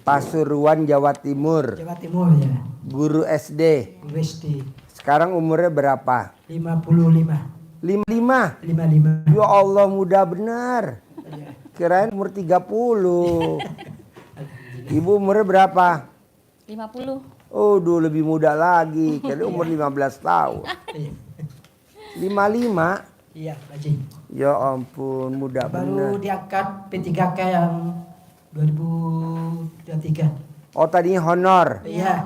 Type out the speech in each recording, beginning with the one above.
Pasuruan, Jawa Timur. Jawa Timur ya. Guru SD. Guru SD. Sekarang umurnya berapa? 55. 55. 55. Ya Allah, muda benar. Kirain umur 30. Ibu umurnya berapa? 50. Oh, dulu lebih muda lagi. Kali umur 15 tahun. 55. Iya, Pak Haji. Ya ampun, muda benar. Baru diangkat P3K yang 2023. Oh, tadinya honor. Iya.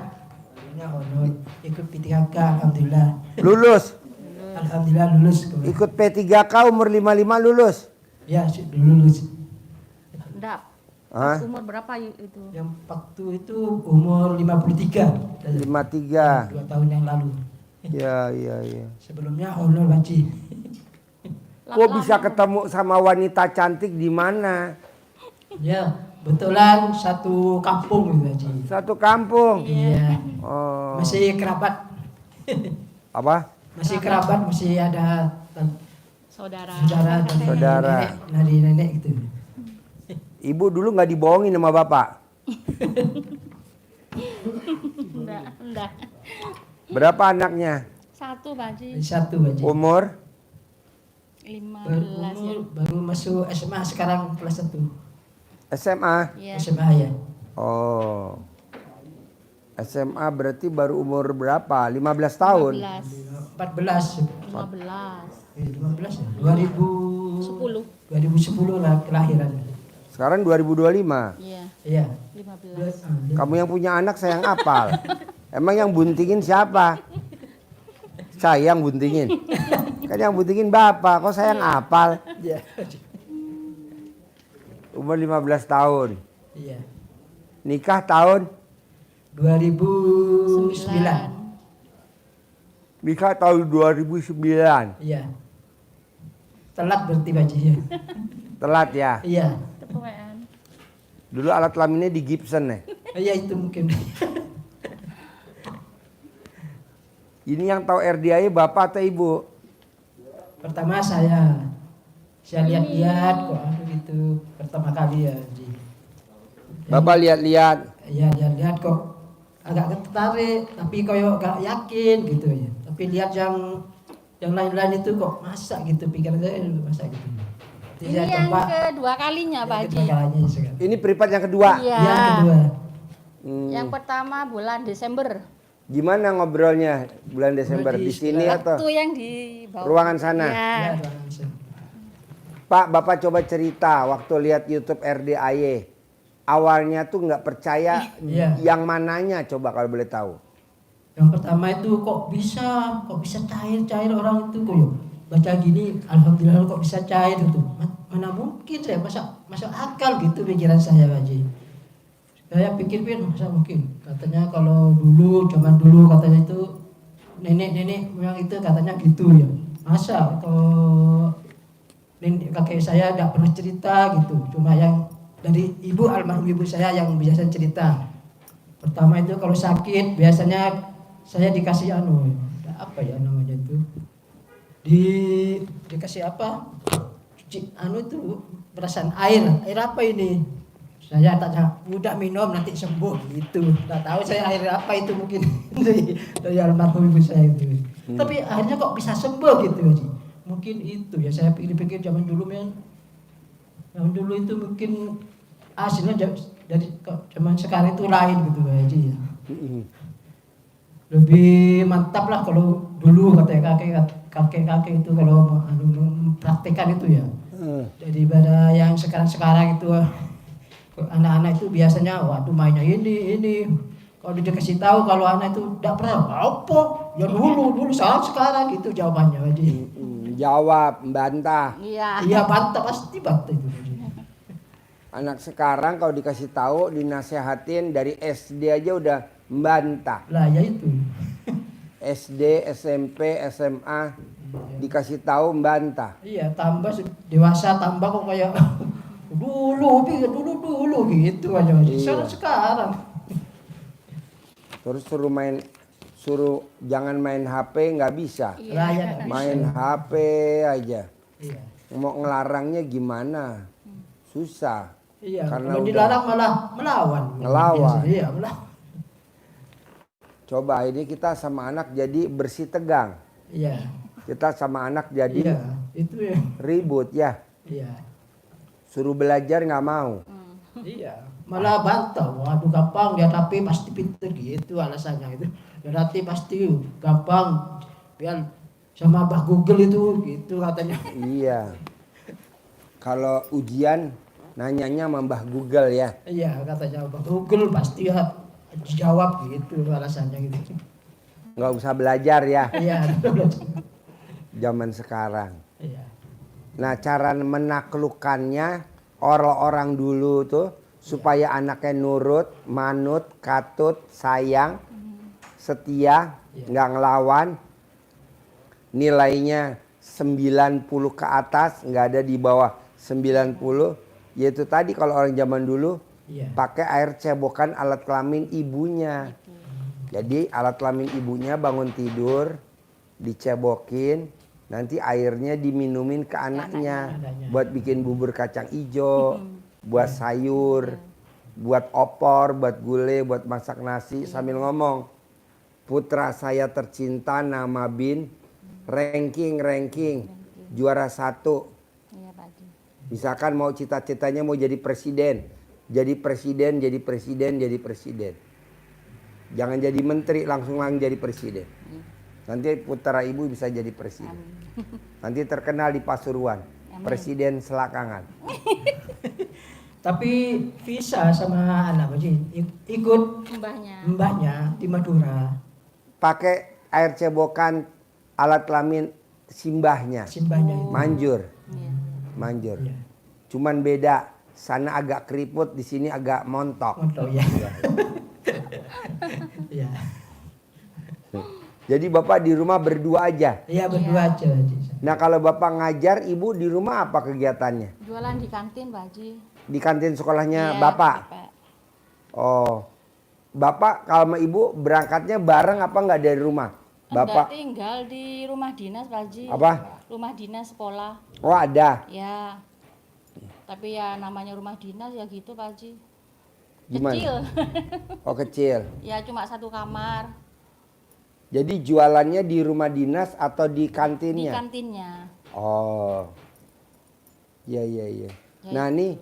Ini honor. Ikut P3K, alhamdulillah. Lulus. Alhamdulillah lulus. Ikut P3K umur 55 lulus. Ya, lulus. Enggak. Hah? Umur berapa itu? Yang waktu itu umur 53. 53. 2 tahun yang lalu. Ya. Sebelumnya honor, Pak Haji. Kok bisa ketemu sama wanita cantik di mana? Ya, kebetulan satu kampung gitu, Haji. Satu kampung. Iya. Oh. Masih kerabat. Apa? Masih kerabat, masih ada Saudara. Saudara. Nenek gitu. Ibu dulu nggak dibohongin sama bapak? Enggak. Berapa anaknya? Satu, Pak Haji. Satu aja. Umur? 15 ya. Baru masuk SMA sekarang kelas 1. SMA? Iya. SMA ya. Oh. SMA berarti baru umur berapa? 15 tahun? 15. 14. 15. 15 ya. 2010 lah kelahiran. Sekarang 2025. Iya. Iya. 15. Kamu yang punya anak saya yang apal. Emang yang buntingin siapa? Saya yang buntingin. Kan yang buntingin bapak, kok saya yang apal? Iya. Umur 15 tahun. Iya. Nikah tahun? 2009. Nikah tahun 2009. Iya. Telat berarti Baji ya. Telat ya? Iya. Ketuaan. Dulu alat kelaminnya di Gibson ya? Iya itu mungkin. Ini yang tahu RDA bapak atau ibu? Pertama saya lihat-lihat kok gitu pertama kali ya. Ji. Bapak lihat-lihat. Ya lihat kok agak tertarik tapi koyo gak yakin gitu ya. Tapi lihat yang lain-lain itu kok masak gitu pikiran saya masak gitu. Jadi Ini saya yang coba kedua kalinya, Pak Haji. kedua kalinya sekarang. Ini privat yang kedua. Iya. Yang kedua. Yang pertama bulan Desember. Gimana ngobrolnya bulan Desember? Di sini atau Waktu yang di bawah. ruangan sana? Iya. Ya, langsung. Pak, Bapak coba cerita waktu lihat YouTube RDAY. Awalnya tuh nggak percaya Iya. yang mananya, coba kalau boleh tahu. Yang pertama itu kok bisa cair orang itu kok ya. Baca gini, alhamdulillah kok bisa cair itu. Mana mungkin saya masuk akal gitu pikiran saya Haji. Saya pikir-pikir masa mungkin. Katanya kalau zaman dulu katanya itu nenek memang itu katanya gitu ya. Masa kalau nenek kakek saya tidak pernah cerita gitu. Cuma yang dari almarhum ibu saya yang biasa cerita. Pertama itu kalau sakit biasanya saya dikasih apa ya namanya itu? Dikasih apa? Cuci itu perasaan air apa ini? Saya tanya, udah minum nanti sembuh gitu. Tak tahu saya air apa itu mungkin dari almarhum ibu saya itu. Tapi akhirnya kok bisa sembuh gitu Haji. Mungkin itu ya saya pikir-pikir zaman dulu itu mungkin hasilnya dari zaman sekarang itu lain gitu Haji ya. Lebih mantap lah kalau dulu katanya kakek itu kalau mempraktekkan itu ya. Daripada yang sekarang itu anak-anak itu biasanya waduh mainnya ini kalau dia kasih tahu kalau anak itu tidak pernah apa ya dulu saat sekarang gitu jawabannya Haji. Jawab, bantah. Iya. Bantah pasti bantah itu Haji. Anak sekarang kalau dikasih tahu dinasehatin dari SD aja udah membantah. Lah ya itu. SD, SMP, SMA dikasih tahu membantah. Iya tambah dewasa tambah kok kayak dulu gitu aja. Iya. Sekarang. Terus suruh jangan main HP nggak bisa. Lah ya nggak bisa. Main HP aja. Iya. Mau ngelarangnya gimana? Susah. Iya, Karena kalau udah- dilarang malah melawan. Ngelawan. Biasa, iya, melawan. Coba ini kita sama anak jadi bersih tegang. Iya. Kita sama anak jadi Iya, itu ya. ribut ya. Iya. Suruh belajar nggak mau. Iya, malah bantah. Waduh gampang dia tapi pasti pintar gitu alasannya itu. Dia nanti pasti gampang biar sama Mbah Google itu gitu katanya. Iya. Kalau ujian nanyanya sama Mbah Google ya. Iya, katanya Mbah Google pasti ya dijawab gitu alasannya gitu. Nggak usah belajar ya Iya, zaman sekarang. iya. Nah cara menaklukkannya orang-orang dulu tuh supaya anaknya nurut, manut, katut, sayang, setia, nggak ngelawan. Nilainya 90 ke atas, nggak ada di bawah 90. Yaitu tadi kalau orang zaman dulu Iya. pakai air cebokan alat kelamin ibunya. Jadi alat kelamin ibunya bangun tidur dicebokin, nanti airnya diminumin ke anaknya buat bikin bubur kacang ijo, buat sayur, buat opor, buat gulai, buat masak nasi sambil ngomong, putra saya tercinta nama Bin, ranking juara 1. Iya Pak Haji. Misalkan mau cita-citanya mau jadi presiden. Jadi presiden. Jangan jadi menteri, langsung jadi presiden. Nanti putra ibu bisa jadi presiden. Nanti terkenal di Pasuruan. Presiden selakangan. Tapi bisa sama anak Haji ikut Mbahnya. mbahnya di Madura, Pakai air cebokan alat kelamin simbahnya. simbahnya itu. Manjur. Iya. Manjur. Iya. Cuman beda. Sana agak keriput, di sini agak montok. Montong ya. Iya. Jadi bapak di rumah berdua aja. Iya berdua aja Haji. Nah kalau bapak ngajar, ibu di rumah apa kegiatannya? Jualan di kantin Pak Haji. Di kantin sekolahnya Iya, bapak? Oh, bapak kalau sama ibu berangkatnya bareng apa nggak dari rumah? Enggak, Bapak, tinggal di rumah dinas Pak Haji. Apa? Rumah dinas sekolah. oh ada. Ya. Tapi ya namanya rumah dinas ya gitu Pak Haji. Gimana? Kecil. Oh kecil. Ya cuma 1 kamar Jadi jualannya di rumah dinas atau di di kantinnya? kantinnya. Oh, iya. Ya, Nah nih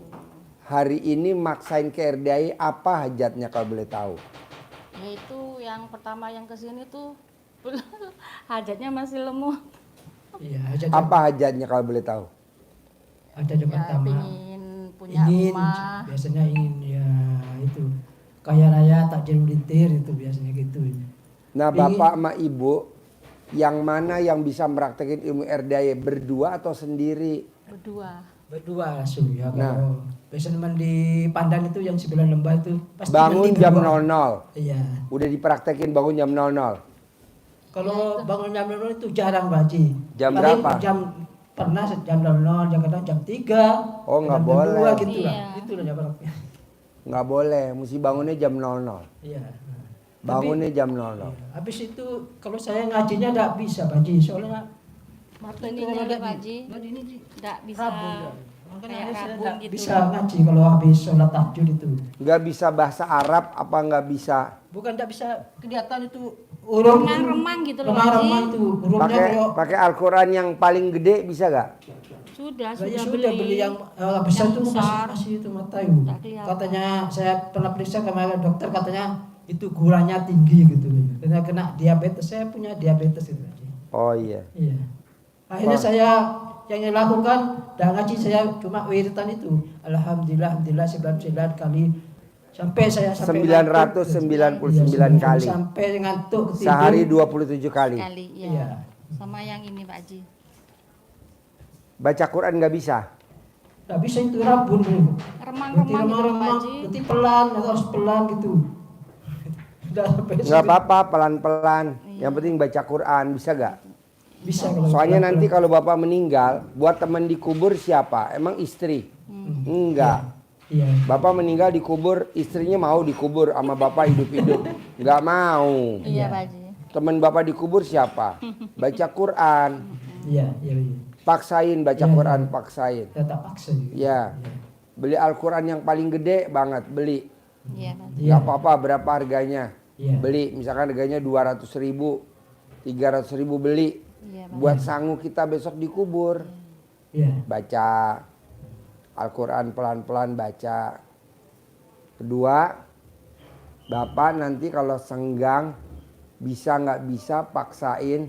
hari ini maksain ke RDI apa hajatnya kalau boleh tahu? Yaitu yang pertama yang kesini tuh hajatnya masih lemot. Iya, aja Apa hajatnya kalau boleh tahu? ada Ya pertama. pingin punya Ingin rumah. biasanya ingin ya itu kaya raya tak jadi melintir itu biasanya gitu. Nah Pingin- bapak sama ibu yang mana yang bisa mempraktekin ilmu RDI berdua atau sendiri? Berdua. Berdua langsung ya Nah. kalau biasanya teman di Pandan itu yang 9 lembah itu pasti Bangun nanti jam berdua. 00. Iya. Udah dipraktekin bangun jam 00. Kalau bangun jam 00 itu jarang Pak Haji. Jam Paling berapa? Pernah jam 00, kadang jam 3. Oh, nggak kadang jam boleh. 2 gitu lah. Iya. Itu lah jam berapa. Nggak boleh, mesti bangunnya jam 00. Iya. Bangunnya jam 00. Habis itu kalau saya ngajinya enggak bisa Pak Haji, soalnya Ininya nih, Pak Haji. Enggak bisa Rabun ya. Makanya kayak saya rabun enggak gitu. bisa ngaji kalau habis sholat tahajud itu. Nggak bisa bahasa Arab apa nggak bisa? Bukan enggak bisa kelihatan itu huruf Remang-remang gitu loh, remang-remang Haji. tuh hurufnya Pakai kalau pakai Al-Quran yang paling gede bisa nggak? Sudah saya sudah beli yang besar Yang tuh besar. masih itu mata itu. Tak kelihatan. Katanya saya pernah periksa kemarin dokter katanya itu gulanya tinggi gitu. Karena kena diabetes, saya punya diabetes itu. Oh iya. Iya. Akhirnya Oh. saya yang lakukan dan ngaji saya cuma wiritan itu. Alhamdulillah 99 kali sampai saya sampai 999 kali. Sampai ngantuk tidur. Sehari 27 kali. Sekali, ya. Iya. Sama yang ini Pak Haji. Baca Quran nggak bisa. Nggak bisa itu rabun. Berarti Remang-remang gitu Pak remang-remang, Haji. berarti pelan atau harus pelan gitu. Udah sampai Nggak sini. apa-apa, pelan-pelan. Yang penting baca Quran, bisa nggak? Bisa kalau Soalnya pelan-pelan. nanti kalau bapak meninggal, buat teman dikubur siapa? Emang istri? Enggak. Iya. Bapak meninggal dikubur, istrinya mau dikubur sama bapak hidup-hidup. Nggak mau. Iya Pak Haji. Teman bapak dikubur siapa? Baca Quran. Iya, iya, iya. Paksain baca Iya, Quran, iya. paksain. Saya tak paksa juga. Ya. Beli Al-Quran yang paling gede banget, beli. Iya, Pak. Iya. Gak apa-apa berapa harganya. Iya. Beli, misalkan harganya 200.000, 300.000 beli. Iya, Pak. Buat sangu kita besok dikubur. Iya. Baca Al-Quran pelan-pelan baca. Kedua, Bapak nanti kalau senggang, bisa nggak bisa paksain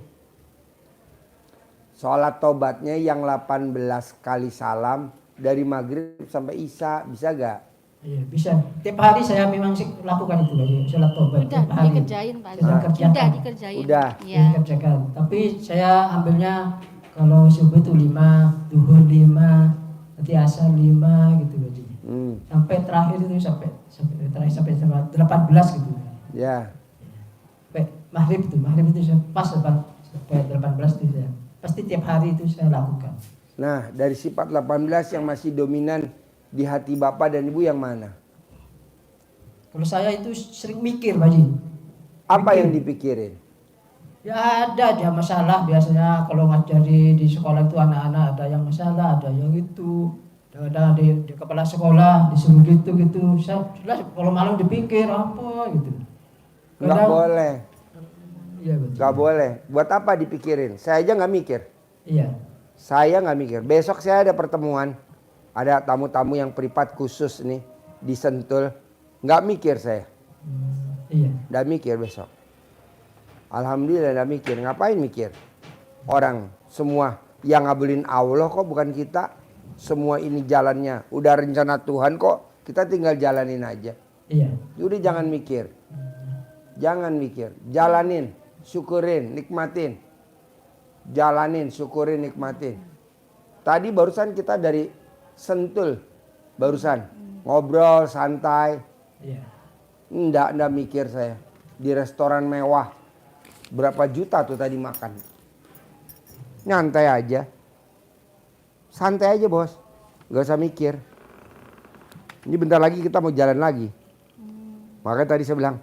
sholat tobatnya yang 18 kali salam dari maghrib sampai isya, bisa gak? Iya, bisa. Tiap hari saya memang lakukan itu Haji, sholat tobat Udah tiap hari. dikerjain, Pak. Sudah kerjakan. Udah dikerjain. Udah. Iya. Dikerjakan. Tapi saya ambilnya kalau subuh itu 5, duhur 5, nanti asar 5 gitu Haji. Sampai terakhir itu sampai 18 gitu. Ya, Sampai maghrib itu pas sampai 18 itu ya. Pasti tiap hari itu saya lakukan. nah dari sifat 18 yang masih dominan di hati Bapak dan Ibu yang mana? Kalau saya itu sering mikir Haji. Apa Mikir. yang dipikirin? Ya ada aja masalah biasanya kalau ngajari di sekolah itu anak-anak ada yang masalah, ada yang itu. Ada di kepala sekolah disuruh gitu. Saya jelas kalau malam dipikir apa gitu. Nggak boleh, Iya betul. nggak boleh. Buat apa dipikirin? Saya aja nggak mikir. Iya. Saya nggak mikir. Besok saya ada pertemuan, ada tamu-tamu yang privat khusus nih di Sentul. Nggak mikir saya, Iya. nggak mikir besok. Alhamdulillah nggak mikir. Ngapain mikir? Orang semua yang ngabulin Allah kok bukan kita. Semua ini jalannya udah rencana Tuhan kok. Kita tinggal jalanin aja. Iya. Udah jangan mikir. Jangan mikir. Jalanin, syukurin, nikmatin. Jalanin, syukurin, nikmatin. Tadi barusan kita dari Sentul. Barusan ngobrol santai. Iya. Nggak mikir saya. Di restoran mewah. Berapa juta tuh tadi makan. Nyantai aja. Santai aja bos. Gak usah mikir. Ini bentar lagi kita mau jalan lagi. Makanya tadi saya bilang.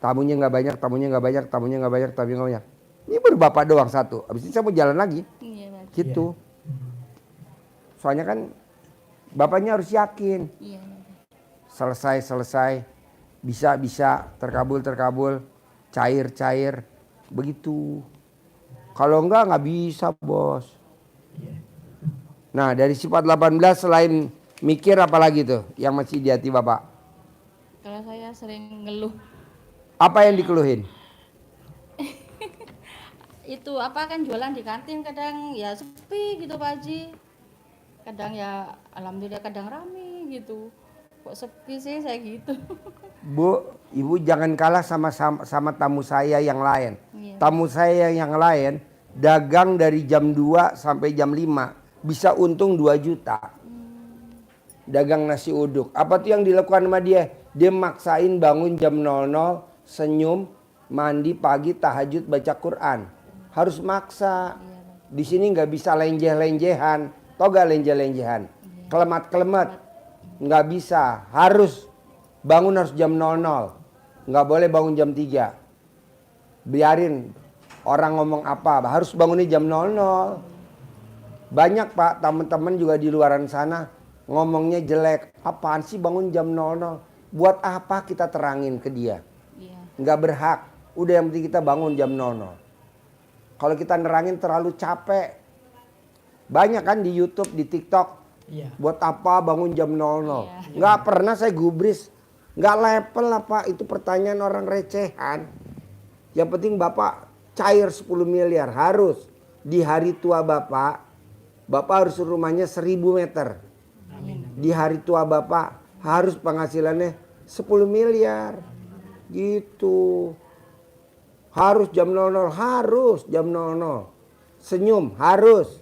Tamunya nggak banyak, tamunya nggak banyak, tamunya nggak banyak, tamunya nggak banyak. Ini baru Bapak doang satu. Habis ini saya mau jalan lagi. Iya, Pak. Gitu. Soalnya kan Bapaknya harus yakin. Iya. Selesai. Bisa, terkabul, cair. Begitu. Kalau nggak bisa bos. Nah dari sifat 18 selain mikir apa lagi tuh yang masih di hati Bapak? Kalau saya sering ngeluh. Apa yang dikeluhin? Itu apa kan jualan di kantin kadang ya sepi gitu Pak Haji. Kadang ya alhamdulillah kadang rame gitu. Kok sepi sih saya gitu. Bu, Ibu jangan kalah sama tamu saya yang lain. Iya. Tamu saya yang lain dagang dari jam 2 sampai jam 5 bisa untung 2 juta. Dagang nasi uduk. Apa tuh yang dilakukan sama dia? Dia maksain bangun jam 00, senyum, mandi pagi, tahajud, baca Quran. Harus maksa. Di sini nggak bisa lenjeh-lenjehan. Tau gak lenjeh-lenjehan? Kelemat-kelemat. Nggak bisa. Harus bangun harus jam 00. Nggak boleh bangun jam 3. Biarin orang ngomong apa. Harus bangunnya jam 00. Banyak Pak teman-teman juga di luaran sana ngomongnya jelek. Apaan sih bangun jam 00? Buat apa kita terangin ke dia? Iya. Nggak berhak. Udah yang penting kita bangun jam 00. Kalau kita nerangin terlalu capek. Banyak kan di YouTube, di TikTok. Iya. Buat apa bangun jam 00? Iya. Nggak pernah saya gubris. Nggak level lah Pak. Itu pertanyaan orang recehan. Yang penting Bapak cair 10 miliar. Harus. Di hari tua Bapak harus rumahnya 1000 meter. Di hari tua Bapak harus penghasilannya 10 miliar. Gitu. Harus jam 00. Harus jam 00. Senyum harus.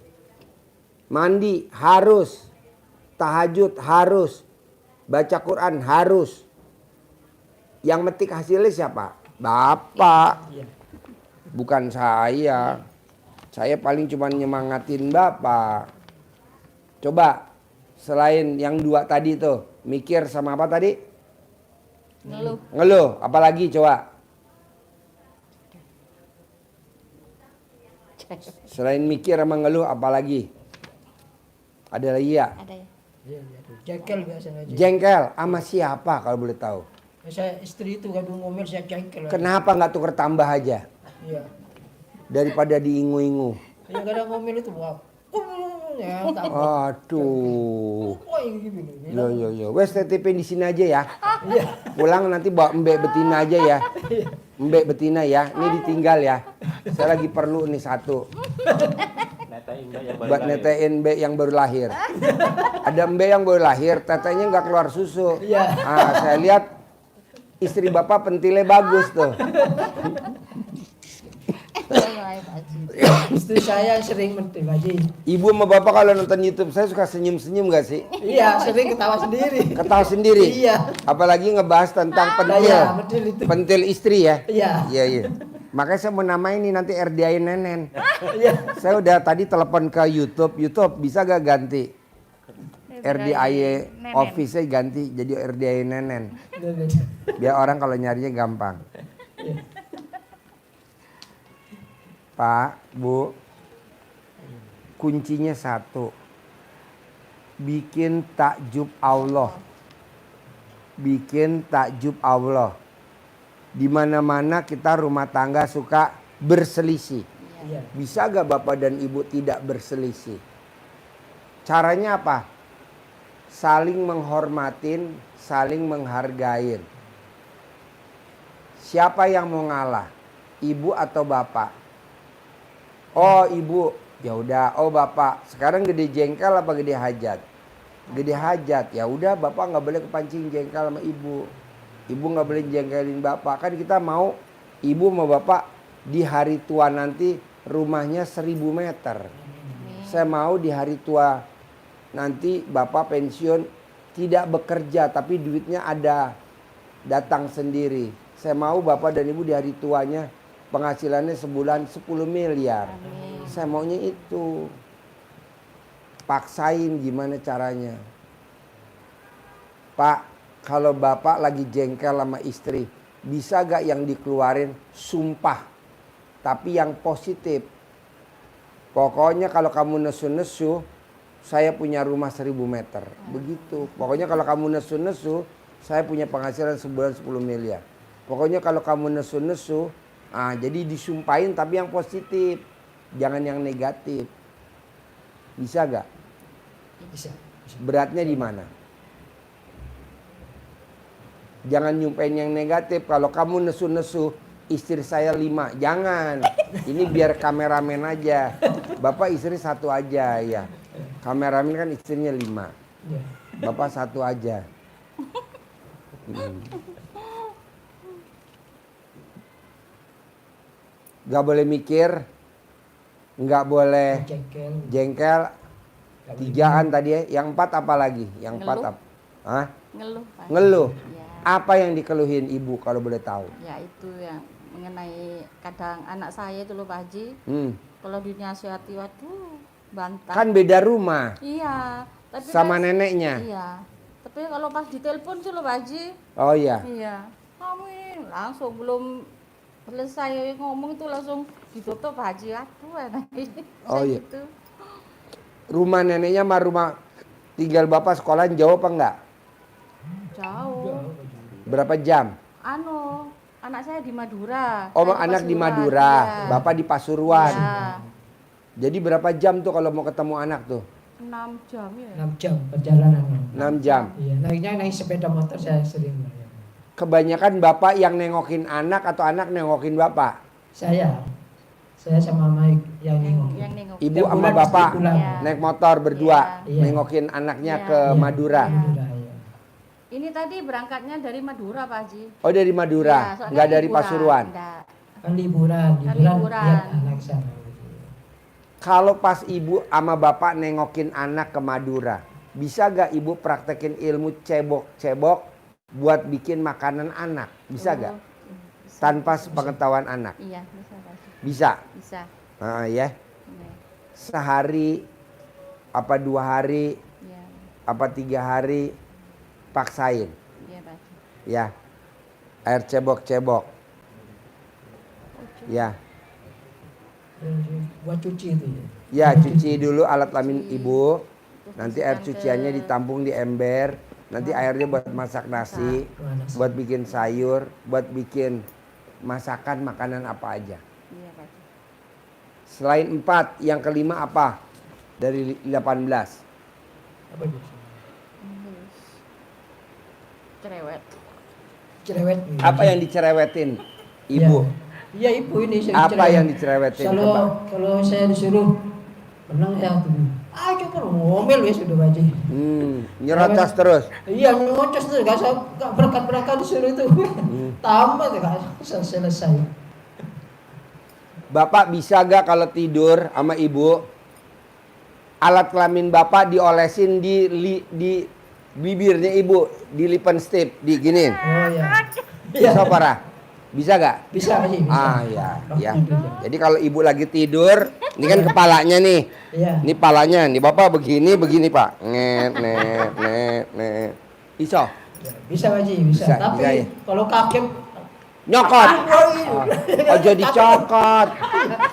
Mandi harus. Tahajud harus. Baca Quran harus. Yang metik hasilnya siapa? Bapak. Iya. Bukan saya. Saya paling cuma nyemangatin Bapak. Coba selain yang 2 tadi tuh, mikir sama apa tadi? Ngeluh. Ngeluh, apalagi coba? Selain mikir sama ngeluh apalagi? Ada lagi ya? Ada ya. Iya, iya. Jengkel biasanya aja. Jengkel sama siapa kalau boleh tahu? Saya istri itu kadang ngomel saya jengkel. Kenapa nggak tuker tambah aja Iya. daripada diingu-ingu? Iya kadang ngomel itu wah. Ya, Aduh. Wah, gitu. Yo. Wes titipin di sini aja ya. Iya. Pulang nanti bawa mbek betina aja ya. Mbek betina ya. Ini ditinggal ya. Saya lagi perlu nih satu. Buat netein mbek yang baru lahir. Ada mbek yang baru lahir, tetenya nggak keluar susu. Iya. Saya lihat istri bapak pentilnya bagus tuh. Istri saya sering mentil Haji. Ibu sama bapak kalau nonton YouTube saya suka senyum-senyum gak sih? Iya, sering ketawa sendiri. Ketawa sendiri. Iya. Apalagi ngebahas tentang pentil. Iya, betul itu. Pentil istri ya. Iya. Iya. Makanya saya mau namain ini nanti RDI Nenen. Iya. Saya udah tadi telepon ke YouTube. YouTube bisa gak ganti? RDI Office-nya ganti jadi RDI Nenen. Biar orang kalau nyarinya gampang. Pak, Bu, kuncinya satu. Bikin takjub Allah. Bikin takjub Allah. Di mana-mana kita rumah tangga suka berselisih. Iya. Bisa gak Bapak dan Ibu tidak berselisih? Caranya apa? Saling menghormatin, saling menghargain. Siapa yang mau ngalah? Ibu atau Bapak? Oh ibu, ya udah. Oh bapak, sekarang gede jengkel apa gede hajat? Gede hajat, ya udah bapak nggak boleh kepancing jengkel sama ibu. Ibu nggak boleh jengkelin bapak. Kan kita mau ibu sama bapak di hari tua nanti rumahnya 1000 meter. Saya mau di hari tua nanti bapak pensiun tidak bekerja tapi duitnya ada datang sendiri. Saya mau bapak dan ibu di hari tuanya penghasilannya sebulan 10 miliar. Amin. Saya maunya itu. Paksain gimana caranya. Pak, kalau bapak lagi jengkel sama istri, bisa gak yang dikeluarin sumpah? Tapi yang positif. Pokoknya kalau kamu nesu-nesu, saya punya rumah 1000 meter. Begitu. Pokoknya kalau kamu nesu-nesu, saya punya penghasilan sebulan 10 miliar. Pokoknya kalau kamu nesu-nesu, jadi disumpahin tapi yang positif, jangan yang negatif. Bisa gak? Bisa. Beratnya di mana? Jangan nyumpahin yang negatif. Kalau kamu nesu-nesu, istri saya 5, jangan. Ini biar kameramen aja. Bapak istri 1 aja ya. Kameramen kan istrinya 5. Iya. Bapak 1 aja. Gak boleh mikir, gak boleh jengkel. 3an tadi ya. Yang 4 apa lagi? Yang 4 apa? Hah? Ngeluh Pak. Ngeluh. Ya. Apa yang dikeluhin ibu kalau boleh tahu? Ya itu yang mengenai kadang anak saya itu loh Pak Haji. Kalau dinasihati waduh bantah. Kan beda rumah Iya. Tapi sama pas- neneknya. Iya. Tapi kalau pas ditelepon sih loh Pak Haji. Oh iya. Iya. Kamu langsung belum selesai ngomong itu langsung ditutup Pak Haji. Aduh enak. Oh Saya iya. gitu. Rumah neneknya sama rumah tinggal bapak sekolah jauh apa enggak? Jauh. Berapa jam? Anak saya di Madura. Oh, Saya anak di Pasuruan. Madura, Iya. bapak di Pasuruan. Iya. Jadi berapa jam tuh kalau mau ketemu anak tuh? 6 jam ya. 6 jam perjalanan. 6 jam. Iya, naik sepeda motor saya sering. Kebanyakan bapak yang nengokin anak atau anak nengokin bapak? Saya sama Mike yang nengok. Yang nengok. Ibu Tiap sama bulan bapak mesti pulang. Iya. naik motor berdua Iya. nengokin anaknya Iya. ke Iya. Madura. Madura, iya. Ini tadi berangkatnya dari Madura Pak Haji. Oh dari Iya, Madura, soalnya nggak dari liburan. Pasuruan. Enggak. Kan liburan liburan. lihat anak sana. Kalau pas ibu sama bapak nengokin anak ke Madura, bisa gak ibu praktekin ilmu cebok-cebok buat bikin makanan anak? Bisa gak? Bisa. Tanpa sepengetahuan anak? Iya, bisa Pak Haji. Bisa? Bisa. Ya. Iya. Sehari, apa 2 hari, Iya. apa 3 hari, paksain. Iya Pak Haji. Ya, air cebok-cebok. Ya, Buat cuci itu ya. ya cuci dulu alat kelamin ibu. Nanti air cuciannya ditampung di ember. Nanti airnya buat masak nasi, buat bikin sayur, buat bikin masakan makanan apa aja. Iya Pak Haji. Selain 4, yang kelima apa? Dari 18. Apa itu? Cerewet. Cerewet. Apa yang dicerewetin, Ibu? Iya ibu ini sering Apa cerewet. yang dicerewetin? Coba. Kalau saya disuruh menang ya tuh. Coba ngomel ya sudah Pak Haji. Nyerocos terus. Iya ngocos tuh gak berkat disuruh itu. Tambah tuh gak selesai. Bapak bisa gak kalau tidur sama ibu, alat kelamin bapak diolesin di bibirnya ibu, di lipstick, diginin. Oh iya. Bisa parah? Bisa gak? Bisa Pak Haji, bisa. Ya, ya. Jadi kalau ibu lagi tidur, ini kan kepalanya nih. Iya. Ini palanya, nih bapak begini pak. Net. Iso? Ya, bisa Pak Haji, bisa. Bisa, Tapi bisa, ya. kalau kakek Nyokot. Oh jadi cokot.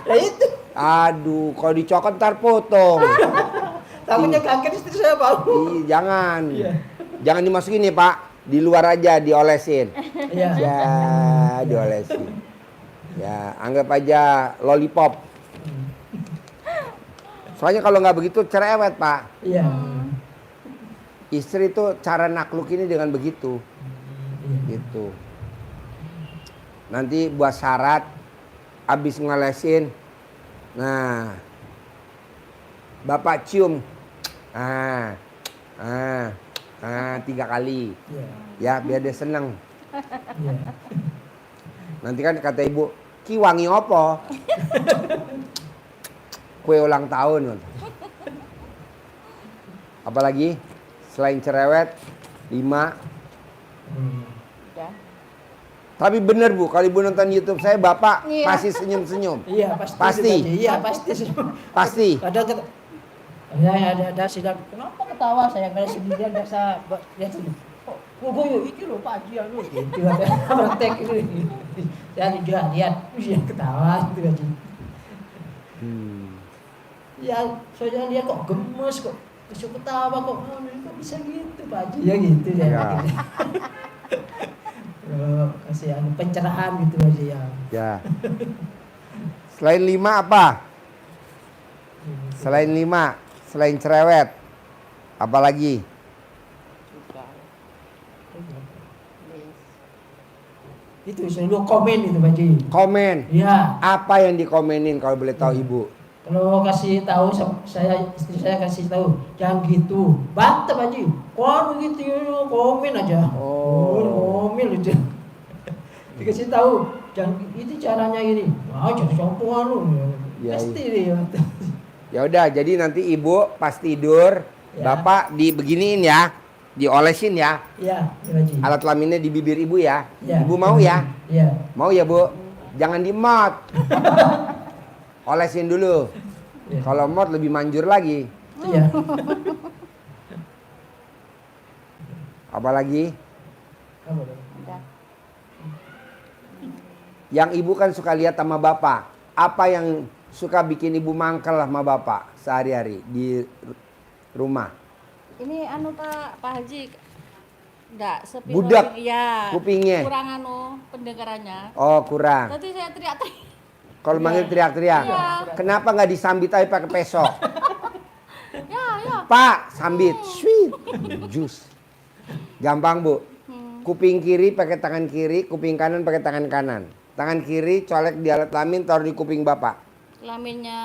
ya itu. Aduh, kalau dicokot ntar potong. Takutnya kakek istri saya baru. Jangan. Iya. Jangan dimasukin nih pak. Di luar aja diolesin. Iya. Ya, diolesin. Ya, anggap aja lollipop. Soalnya kalau nggak begitu cerewet pak. Iya. Istri itu cara naklukinnya dengan begitu. Iya. Gitu. Nanti buat syarat, habis ngolesin. Nah, bapak cium. 3 kali. Iya. Ya, biar dia seneng. Iya. Nanti kan kata ibu, ki wangi opo? Kue ulang tahun. Apalagi selain cerewet, 5. Udah. Tapi bener bu, kalau ibu nonton YouTube saya, bapak Iya. pasti senyum-senyum. Iya pasti. Pasti? Pak Haji. Iya pasti. Pasti. Kadang ada sidang. Kenapa ketawa saya nggak sendirian biasa dia tuh. Kok yuk itu loh Pak Haji anu gitu ada praktek itu. Saya juga lihat, dia ketawa gitu Haji. Ya, soalnya lihat kok gemes kok. Terus ketawa kok bisa gitu Pak Haji. Ya gitu ya. Ya. Kasih pencerahan gitu aja ya. Ya. Selain 5 apa? Selain 5, selain cerewet, apalagi? Suka. Yes. Itu selalu komen itu Pak Haji. Komen. Iya. Apa yang dikomenin kalau boleh tahu ibu? Kalau kasih tahu istri saya kasih tahu jangan gitu. Bantah Pak Haji. Kok begitu komen aja. Komen aja. Dikasih tahu jangan itu caranya ini. Wah, jangan sombong lu. Ya, Pasti dia. Ya udah, jadi nanti ibu pas tidur, Ya. bapak dibeginiin ya, diolesin ya. Iya, Pak Haji. Alat kelaminnya di bibir ibu ya. Ya, Ibu mau ya? Iya. Mau ya bu? Jangan dimot. Olesin dulu. Iya. Kalau mot lebih manjur lagi. Iya. Apalagi? Apa dong? Udah. Yang ibu kan suka lihat sama bapak. Apa yang suka bikin ibu mangkel sama bapak sehari-hari di rumah? Ini anu Pak Haji. Enggak sepi. Budak Iya. kupingnya. Kurang anu pendengarannya. Oh kurang. Tadi saya teriak-teriak. Kalau manggil teriak-teriak. Iya. Kenapa nggak disambit aja pakai pesok? Ya. Pak, sambit. Sweet. Jus. Gampang bu. Kuping kiri pakai tangan kiri, kuping kanan pakai tangan kanan. Tangan kiri colek di alat kelamin, taruh di kuping bapak. Kelaminnya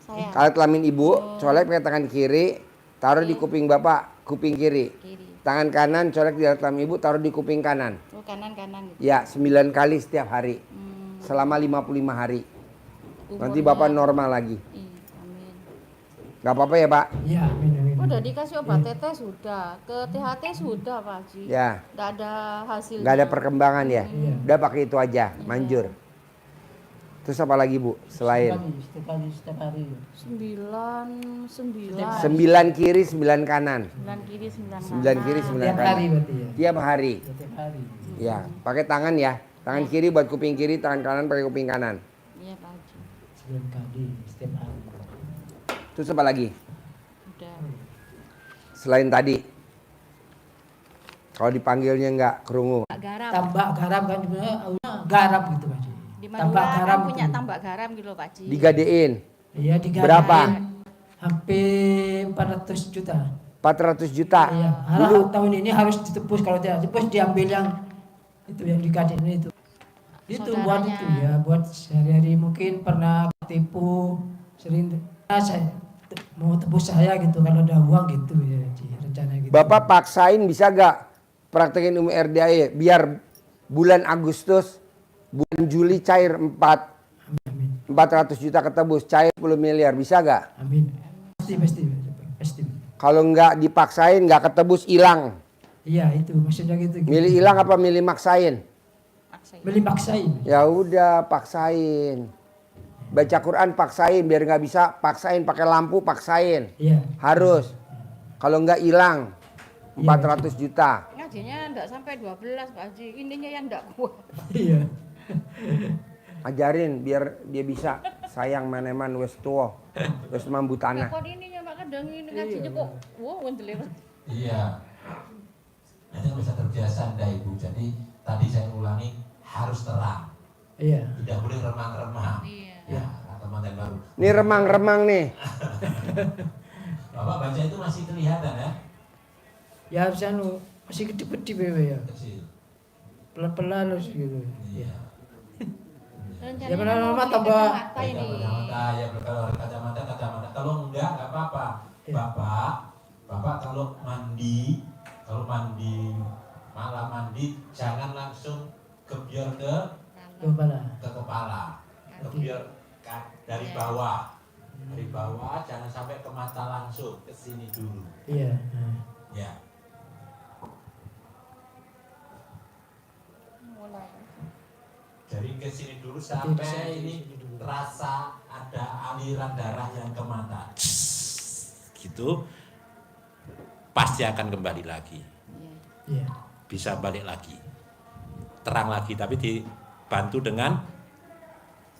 saya. Alat kelamin ibu, colek pakai tangan kiri, taruh di kuping bapak, kuping kiri. Kiri. Tangan kanan colek di alat kelamin ibu, taruh di kuping kanan. Oh, kanan gitu. Ya, 9 kali setiap hari. Selama 55 hari. Nanti bapak normal lagi. Amin. Gak apa-apa ya pak? Iya, amin. Udah dikasih obat tetes sudah, ke THT sudah Pak Haji. Ya. Nggak ada hasilnya. Gak ada perkembangan ya? Iya. Udah pakai itu aja, manjur. Terus apa lagi bu? Selain Setiap hari. 9 9 kiri, 9 kanan. 9 kiri 9 kanan. 9 kiri, 9 Tiap kanan. hari berarti ya. Tiap hari. Setiap hari. Ya, pakai tangan ya. Tangan kiri buat kuping kiri, tangan kanan pakai kuping kanan. Iya Pak Haji. 9 kali setiap hari. Terus apa lagi? Udah. selain tadi? Kalau dipanggilnya nggak kerungu. Garam. Tambak garam kan sebenarnya garam gitu Pak Haji. Di Tambak Madura garam kan punya itu. tambak garam gitu loh Pak Haji. Digadein. Iya digadein. Berapa? Hampir 400 juta. 400 juta. Iya, Dulu tahun ini harus ditebus, kalau tidak ditebus diambil yang itu yang digadein itu. Itu buat Saudaranya. itu ya, buat sehari-hari mungkin pernah tipu sering saya mau tebus saya gitu kalau ada uang gitu ya Haji, rencana gitu. Bapak paksain bisa gak praktekin RDAE biar bulan Agustus, bulan Juli cair 400 juta ketebus, cair 10 miliar, bisa gak? Amin. Pasti. Kalau nggak dipaksain nggak ketebus, hilang. Iya itu maksudnya gitu. Milih hilang apa milih maksain? Paksain. Beli paksain. Ya udah paksain. Baca Quran paksain, biar nggak bisa paksain, pakai lampu paksain. Iya. Harus. Kalau nggak hilang 400 juta. Ngajinya enggak sampai 12 Pak Haji. Ininya yang enggak kuat. Iya. Ajarin biar dia bisa. Sayang maneman wes tuwa, wes mambu tanah. Kok ininya Pak kadang ini ngajinya kok wow ngedelir. Iya. Nanti bisa terbiasa Anda Ibu. Jadi tadi saya ulangi harus terang. Iya. Tidak boleh remang-remang. Iya. Ya, kata mantan baru. Ini remang-remang nih. Bapak baca itu masih kelihatan ya? Ya harus masih gede-gede Bebe ya. Kecil. Pelan-pelan harus gitu. Iya. Ya, lama-lama mau tambah- beli kacamata ini. Kacamata ya, kalau ada kacamata. Kalau enggak apa-apa. Iya. Bapak kalau mandi malam mandi jangan langsung kebiar ke Kepala. kepala, kebiar dari bawah. Dari bawah jangan sampai ke mata langsung, ke sini dulu. Iya. Ya. Mulai. Dari ke sini dulu sampai Bisa, ini sini dulu. terasa ada aliran darah yang ke mata. Gitu. Pasti akan kembali lagi. Iya. Iya. Bisa balik lagi. Terang lagi tapi dibantu dengan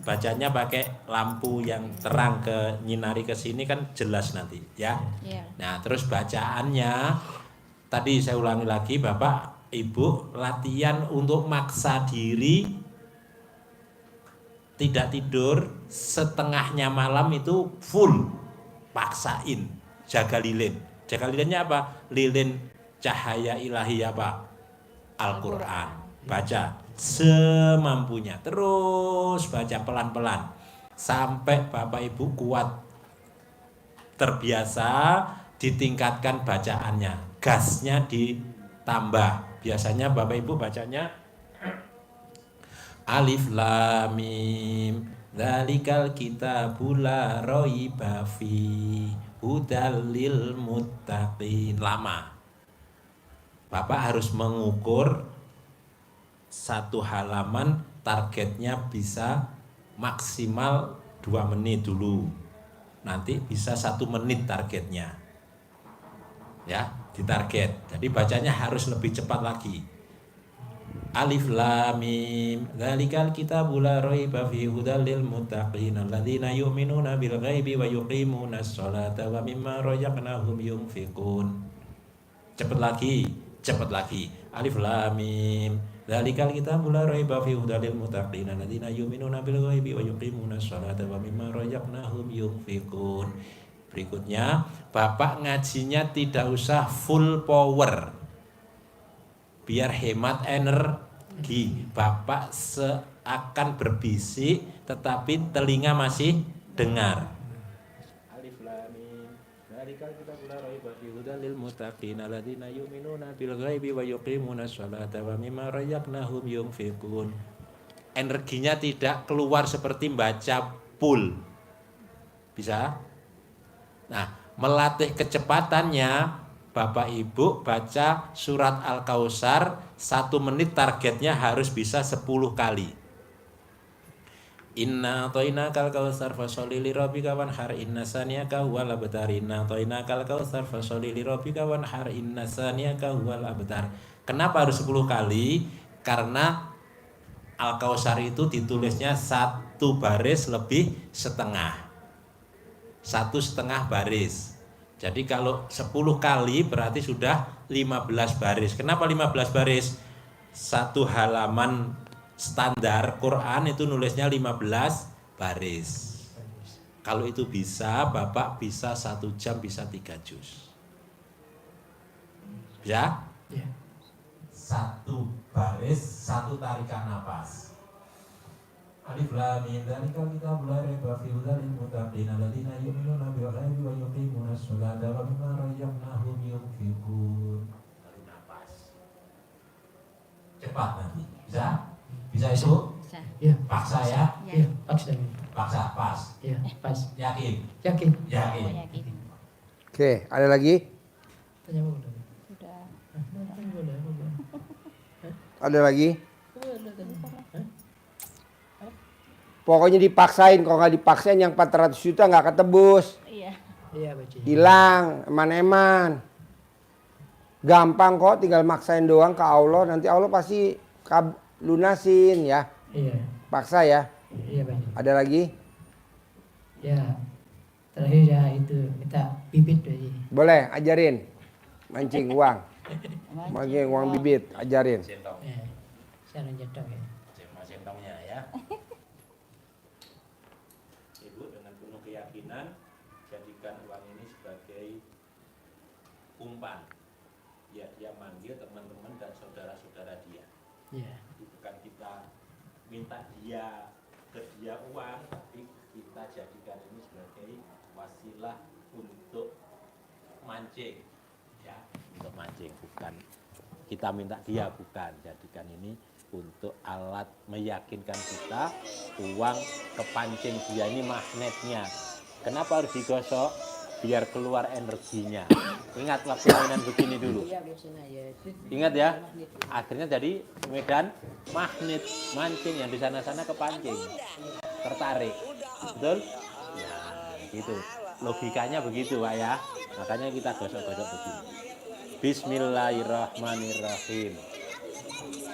bacanya pakai lampu yang terang ke nyinari ke sini kan jelas nanti ya. Iya. Nah, terus bacaannya tadi saya ulangi lagi Bapak Ibu latihan untuk maksa diri tidak tidur setengahnya malam itu full paksain jaga lilin. Jaga lilinnya apa? Lilin cahaya ilahi apa? Al-Qur'an. Baca semampunya. Terus baca pelan-pelan sampai Bapak Ibu kuat. Terbiasa ditingkatkan bacaannya. Gasnya ditambah. Biasanya Bapak Ibu bacanya Alif Lam Mim Dzalikal kitabul la raiba fi hudal lil muttaqin. Lama. Bapak harus mengukur satu halaman targetnya bisa maksimal 2 menit dulu. Nanti bisa 1 menit targetnya. Ya, ditarget. Jadi bacanya harus lebih cepat lagi. Alif Lam Mim Dzalikal kitabul la raiba fihi hudal lil muttaqin alladzina yu'minuna bil ghaibi wa yuqimunas sholata wa mimma razaqnahum yunfiqun. Cepat lagi. Alif Lam Mim Dzalikal kitabul la raiba fihi hudal lil muttaqin alladzina yu'minuna bil ghaibi wa yuqimunas sholata wa mimma razaqnahum yunfiqun. Berikutnya, Bapak ngajinya tidak usah full power. Biar hemat energi. Bapak seakan berbisik tetapi telinga masih dengar. Alif Lam Mim Dzalikal kitabul la raiba fihi hudal lil muttaqin alladzina yu'minuna bil ghaibi wa yuqimunas sholata wa mimma razaqnahum yunfiqun. Energinya tidak keluar seperti baca full. Bisa? Nah, melatih kecepatannya Bapak Ibu baca surat Al-Kautsar 1 menit targetnya harus bisa 10 kali. Inna a'tainakal kautsar fasholli lirabbika wanhar inna saniyaka huwal abtar. Inna a'tainakal kautsar fasholli lirabbika wanhar inna saniyaka huwal abtar. Kenapa harus 10 kali? Karena Al-Kautsar itu ditulisnya 1 baris lebih setengah. 1,5 baris. Jadi kalau 10 kali berarti sudah 15 baris. Kenapa 15 baris? Satu halaman standar Quran itu nulisnya 15 baris. Kalau itu bisa, Bapak bisa 1 jam bisa 3 juz. Bisa? Ya. 1 baris, 1 tarikan napas. Alif lam mim dzalikal kitabul la raiba fihi hudan lil muttaqin alladziina yu'minuuna bil ghaibi wa yuqiimuuna ash-sholata wa mimmaa razaqnaahum yunfiqun. Tarik napas. Cepat nanti. Bisa? Bisa itu? Bisa. Ya. Paksa ya? Ya, paksa. Paksa, pas. Ya, pas. Yakin? Yakin. Yakin. Oh, yakin. Oke, ada lagi? Tanya apa udah? Sudah. Ada lagi? Pokoknya dipaksain, kalau nggak dipaksain yang 400 juta nggak ketebus. Iya. Iya, baca. Hilang, eman-eman. Gampang kok, tinggal maksain doang ke Allah, nanti Allah pasti lunasin ya. Iya. Paksa ya. Iya, baca. Ada lagi? Ya. Terakhir ya itu minta bibit baca. Boleh, ajarin. Mancing uang. Mancing uang bibit, ajarin. Sentong. Ya. Saya nyetok ya. Sentongnya ya. Ibu dengan penuh keyakinan jadikan uang ini sebagai umpan. Ya, dia manggil teman-teman dan saudara-saudara dia. Iya. Bukan kita minta dia ke dia uang, tapi kita jadikan ini sebagai wasilah untuk mancing, ya, untuk mancing. Bukan kita minta dia, bukan, jadikan ini untuk alat meyakinkan kita uang kepancing dia ini magnetnya. Kenapa harus digosok? Biar keluar energinya. Ingat waktu mainan begini dulu. Ingat ya, akhirnya jadi medan magnet, mancing yang di sana-sana kepancing, tertarik, betul? Ya, gitu. Logikanya begitu, Pak ya. Makanya kita gosok-gosok begini. Bismillahirrahmanirrahim.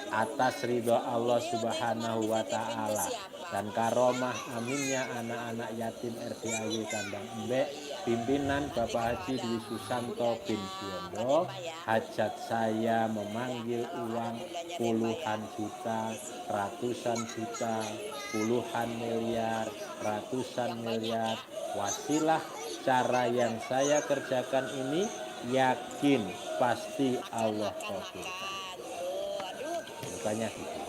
Atas ridho Allah Subhanahu wa Ta'ala dan karomah aminnya anak-anak yatim RDAY Kandang Embek, pimpinan Bapak Haji Dwi Susanto bin Suwondo, hajat saya memanggil uang puluhan juta, ratusan juta, puluhan miliar, ratusan miliar. Wasilah cara yang saya kerjakan ini yakin pasti Allah kabulkan. Bukannya gitu.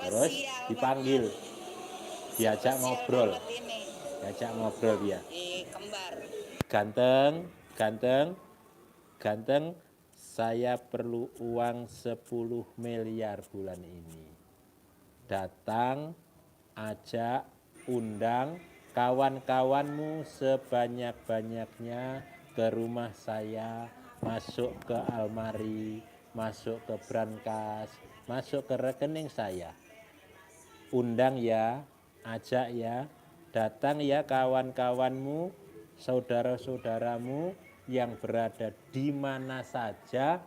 Terus dipanggil, diajak ngobrol dia. Ganteng, saya perlu uang 10 miliar bulan ini. Datang, ajak, undang kawan-kawanmu sebanyak-banyaknya ke rumah saya, masuk ke almari, masuk ke brankas, masuk ke rekening saya. Undang ya, ajak ya, datang ya kawan-kawanmu, saudara-saudaramu yang berada di mana saja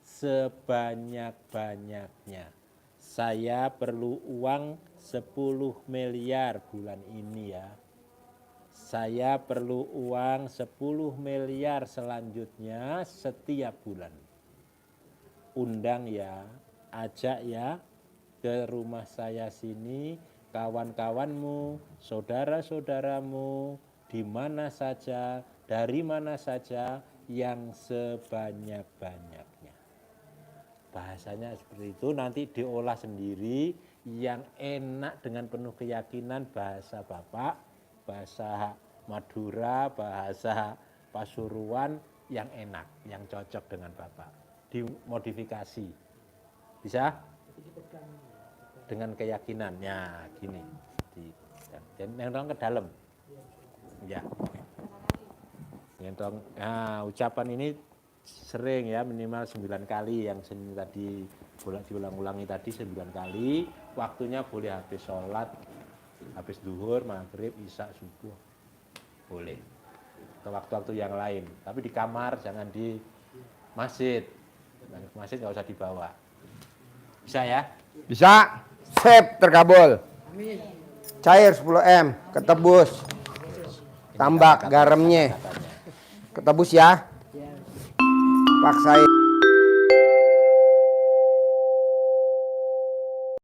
sebanyak-banyaknya. Saya perlu uang 10 miliar bulan ini ya. Saya perlu uang 10 miliar selanjutnya setiap bulan. Undang ya, ajak ya ke rumah saya sini kawan-kawanmu, saudara-saudaramu di mana saja, dari mana saja yang sebanyak-banyaknya. Bahasanya seperti itu, nanti diolah sendiri yang enak dengan penuh keyakinan bahasa Bapak, bahasa Madura, bahasa Pasuruan yang enak, yang cocok dengan Bapak. Dimodifikasi. Bisa? Dengan keyakinannya gini. Nentong ke dalam. Ya. Nentong. Nah, ucapan ini sering ya, minimal 9 kali yang tadi diulang-ulangi tadi 9 kali. Waktunya boleh habis sholat, habis zuhur, maghrib, isya, subuh. Boleh. Ke waktu-waktu yang lain. Tapi di kamar, jangan di masjid. Masjid nggak usah dibawa. Bisa ya? Bisa. Sip, terkabul. Cair 10 M, ketebus. Tambah garamnya. Ketebus ya. Ya. Paksain.